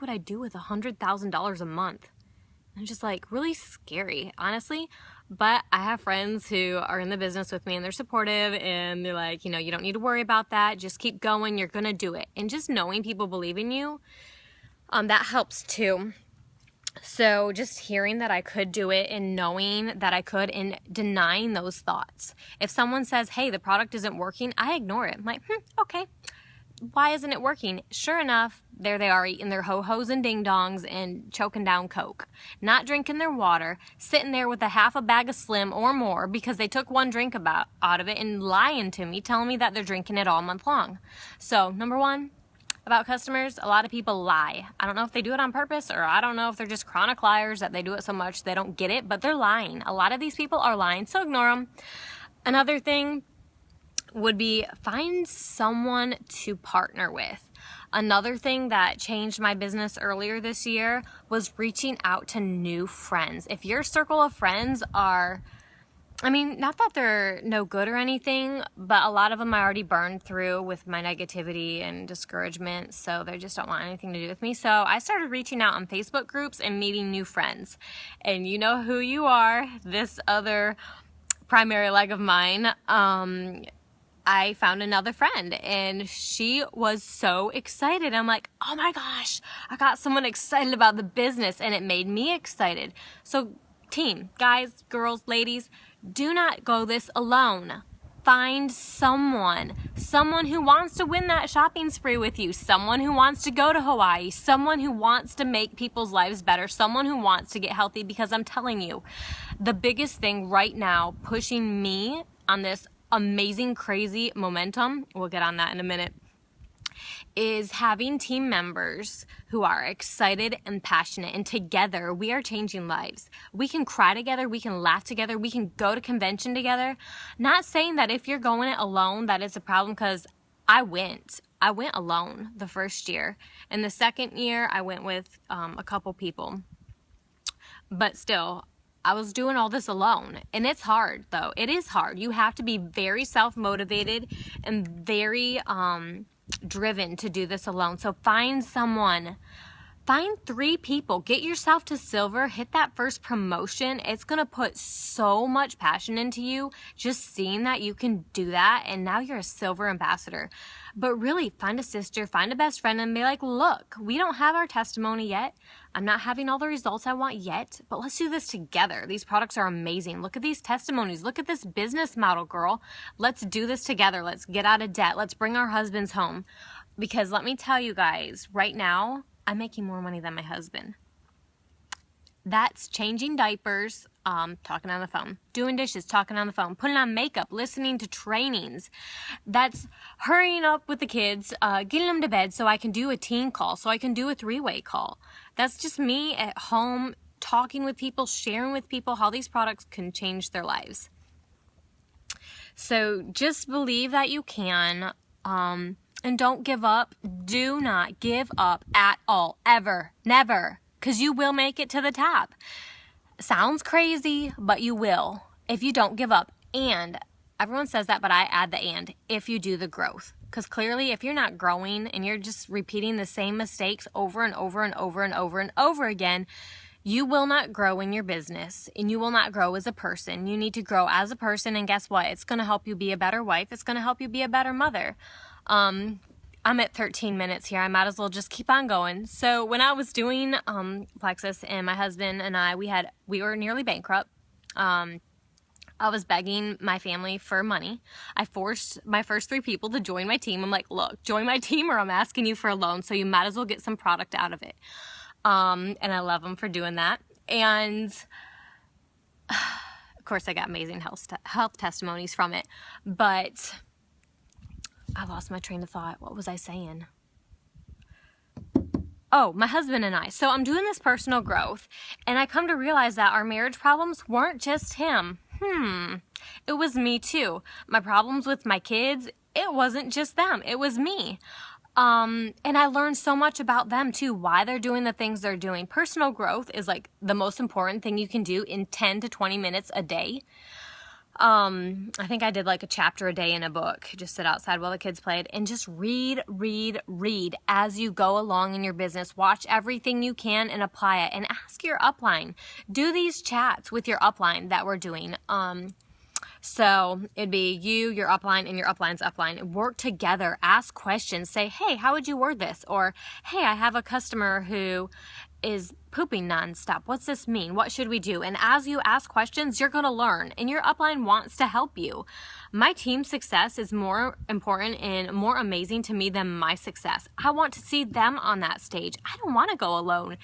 would I do with $100,000 a month? And just like really scary, honestly. But I have friends who are in the business with me and they're supportive and they're like, you know, you don't need to worry about that. Just keep going. You're going to do it. And just knowing people believe in you, that helps too. So just hearing that I could do it and knowing that I could and denying those thoughts. If someone says, hey, the product isn't working, I ignore it. I'm like, okay. Why isn't it working? Sure enough, there they are eating their ho-hos and ding-dongs and choking down Coke. Not drinking their water, sitting there with a half a bag of Slim or more because they took one drink out of it and lying to me, telling me that they're drinking it all month long. So, number one, about customers, a lot of people lie. I don't know if they do it on purpose or I don't know if they're just chronic liars that they do it so much they don't get it, but they're lying. A lot of these people are lying, so ignore them. Another thing would be find someone to partner with. Another thing that changed my business earlier this year was reaching out to new friends. If your circle of friends are, not that they're no good or anything, but a lot of them I already burned through with my negativity and discouragement, so they just don't want anything to do with me. So I started reaching out on Facebook groups and meeting new friends. And you know who you are, this other primary leg of mine. I found another friend and she was so excited. I'm like, oh my gosh, I got someone excited about the business and it made me excited. So team, guys, girls, ladies, do not go this alone. Find someone who wants to win that shopping spree with you, someone who wants to go to Hawaii, someone who wants to make people's lives better, someone who wants to get healthy, because I'm telling you, the biggest thing right now pushing me on this amazing, crazy momentum, we'll get on that in a minute, is having team members who are excited and passionate, and together we are changing lives. We can cry together, we can laugh together, we can go to convention together. Not saying that if you're going it alone that it's a problem, because I went alone the first year, and the second year I went with a couple people, but still I was doing all this alone. And it's hard though. It is hard. You have to be very self-motivated and very driven to do this alone. So find someone. Find 3 people. Get yourself to silver. Hit that first promotion. It's going to put so much passion into you just seeing that you can do that. And now you're a silver ambassador. But really, find a sister, find a best friend and be like, look, we don't have our testimony yet. I'm not having all the results I want yet, but let's do this together. These products are amazing. Look at these testimonies. Look at this business model, girl. Let's do this together. Let's get out of debt. Let's bring our husbands home. Because let me tell you guys, right now, I'm making more money than my husband. That's changing diapers, talking on the phone, doing dishes, talking on the phone, putting on makeup, listening to trainings. That's hurrying up with the kids, getting them to bed so I can do a team call, so I can do a 3-way call. That's just me at home talking with people, sharing with people how these products can change their lives. So just believe that you can, and don't give up. Do not give up at all, ever, never. Because you will make it to the top. Sounds crazy, but you will if you don't give up. And everyone says that, but I add the and, if you do the growth. Because clearly, if you're not growing and you're just repeating the same mistakes over and over and over and over and over again, you will not grow in your business and you will not grow as a person. You need to grow as a person, and guess what? It's going to help you be a better wife. It's going to help you be a better mother. I'm at 13 minutes here. I might as well just keep on going. So when I was doing Plexus, and my husband and I, we were nearly bankrupt. I was begging my family for money. I forced my first 3 people to join my team. I'm like, look, join my team or I'm asking you for a loan, so you might as well get some product out of it. And I love them for doing that. And of course, I got amazing health testimonies from it. But I lost my train of thought. What was I saying? Oh, my husband and I. So I'm doing this personal growth, and I come to realize that our marriage problems weren't just him. It was me too. My problems with my kids, it wasn't just them. It was me. And I learned so much about them too, why they're doing the things they're doing. Personal growth is like the most important thing you can do in 10 to 20 minutes a day. I think I did like a chapter a day in a book, just sit outside while the kids played, and just read as you go along in your business. Watch everything you can and apply it, and ask your upline. Do these chats with your upline that we're doing. So it'd be you, your upline, and your upline's upline. Work together, ask questions, say, hey, how would you word this? Or, hey, I have a customer who is pooping nonstop. What's this mean? What should we do? And as you ask questions, you're going to learn, and your upline wants to help you. My team's success is more important and more amazing to me than my success. I want to see them on that stage. I don't want to go alone.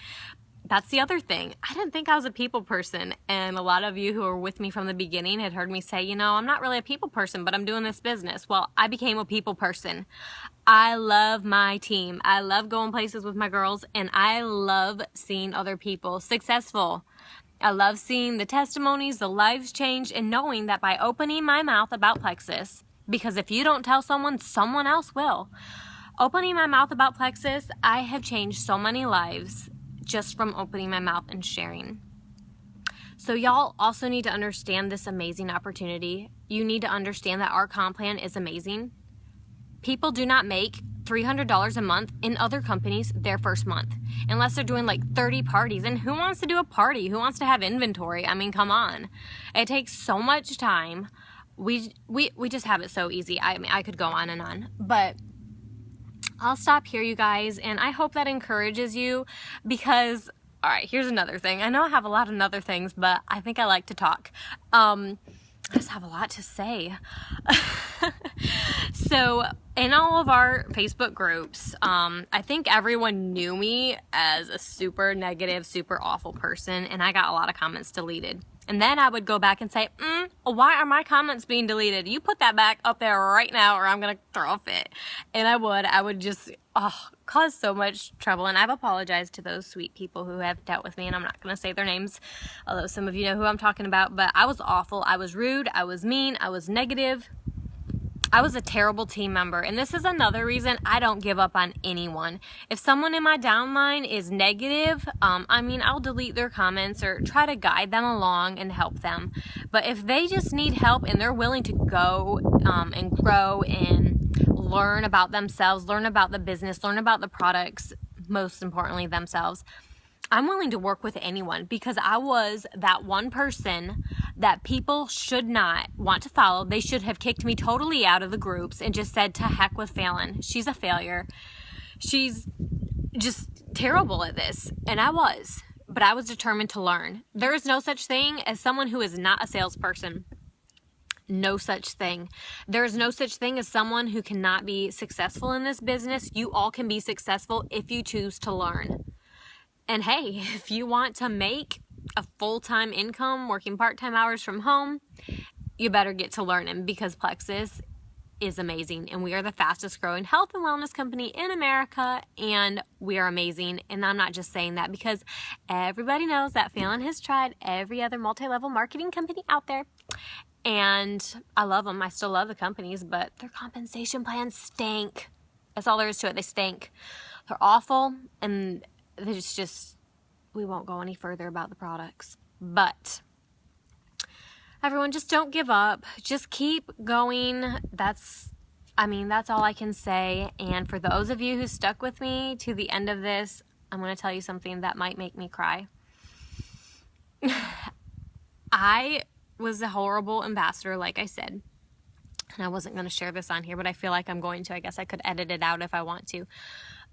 That's the other thing. I didn't think I was a people person, and a lot of you who were with me from the beginning had heard me say, you know, I'm not really a people person, but I'm doing this business. Well, I became a people person. I love my team. I love going places with my girls, and I love seeing other people successful. I love seeing the testimonies, the lives change, and knowing that by opening my mouth about Plexus, because if you don't tell someone, someone else will. Opening my mouth about Plexus, I have changed so many lives just from opening my mouth and sharing. So y'all also need to understand this amazing opportunity. You need to understand that our comp plan is amazing. People do not make $300 a month in other companies their first month, unless they're doing like 30 parties. And who wants to do a party? Who wants to have inventory? I mean, come on. It takes so much time. We just have it so easy. I mean, I could go on and on, but I'll stop here, you guys, and I hope that encourages you, because, all right, here's another thing. I know I have a lot of other things, but I think I like to talk. I just have a lot to say. So in all of our Facebook groups, I think everyone knew me as a super negative, super awful person, and I got a lot of comments deleted. And then I would go back and say, why are my comments being deleted? You put that back up there right now, or I'm going to throw a fit. And I would just cause so much trouble. And I've apologized to those sweet people who have dealt with me, and I'm not going to say their names, although some of you know who I'm talking about. But I was awful. I was rude. I was mean. I was negative. I was a terrible team member, and this is another reason I don't give up on anyone. If someone in my downline is negative, I'll delete their comments or try to guide them along and help them. But if they just need help and they're willing to go and grow and learn about themselves, learn about the business, learn about the products, most importantly themselves, I'm willing to work with anyone, because I was that one person that people should not want to follow. They should have kicked me totally out of the groups and just said, to heck with Fallon. She's a failure. She's just terrible at this. And I was, but I was determined to learn. There is no such thing as someone who is not a salesperson. No such thing. There is no such thing as someone who cannot be successful in this business. You all can be successful if you choose to learn. And hey, if you want to make a full-time income working part-time hours from home, you better get to learning, because Plexus is amazing, and we are the fastest growing health and wellness company in America, and we are amazing. And I'm not just saying that, because everybody knows that Fallon has tried every other multi-level marketing company out there, and I love them. I still love the companies, but their compensation plans stink. That's all there is to it. They stink. They're awful, and there's just, we won't go any further about the products. But everyone, just don't give up. Just keep going. That's all I can say. And for those of you who stuck with me to the end of this, I'm going to tell you something that might make me cry. I was a horrible ambassador, like I said. And I wasn't going to share this on here, but I feel like I'm going to. I guess I could edit it out if I want to.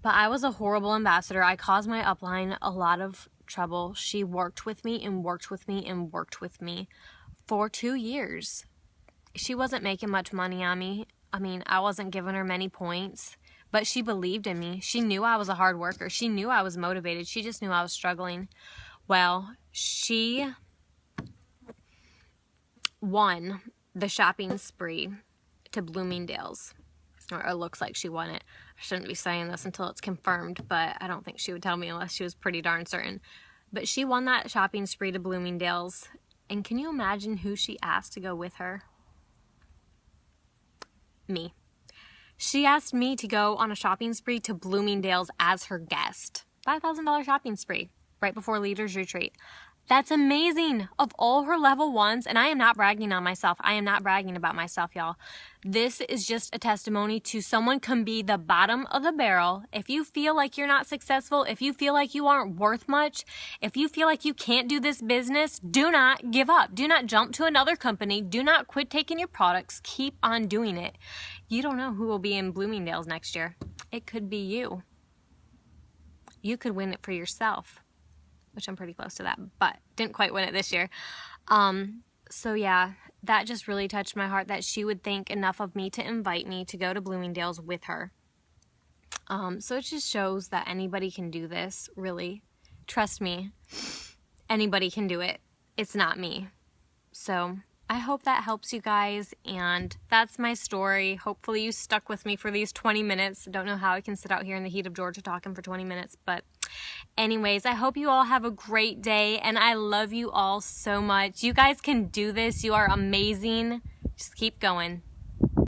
But I was a horrible ambassador. I caused my upline a lot of trouble. She worked with me and worked with me and worked with me for 2 years. She wasn't making much money on me. I wasn't giving her many points, but she believed in me. She knew I was a hard worker. She knew I was motivated. She just knew I was struggling. Well, she won the shopping spree to Bloomingdale's. Or it looks like she won it. I shouldn't be saying this until it's confirmed, but I don't think she would tell me unless she was pretty darn certain. But she won that shopping spree to Bloomingdale's. And can you imagine who she asked to go with her? Me. She asked me to go on a shopping spree to Bloomingdale's as her guest. $5,000 shopping spree right before Leaders Retreat. That's amazing. Of all her level ones, and I am not bragging on myself. I am not bragging about myself, y'all. This is just a testimony to someone can be the bottom of the barrel. If you feel like you're not successful, if you feel like you aren't worth much, if you feel like you can't do this business, do not give up. Do not jump to another company. Do not quit taking your products. Keep on doing it. You don't know who will be in Bloomingdale's next year. It could be you. You could win it for yourself, which I'm pretty close to that, but didn't quite win it this year. So yeah, that just really touched my heart that she would think enough of me to invite me to go to Bloomingdale's with her. So it just shows that anybody can do this, really. Trust me, anybody can do it. It's not me. So I hope that helps you guys, and that's my story. Hopefully you stuck with me for these 20 minutes. Don't know how I can sit out here in the heat of Georgia talking for 20 minutes, but anyways, I hope you all have a great day, and I love you all so much. You guys can do this. You are amazing. Just keep going.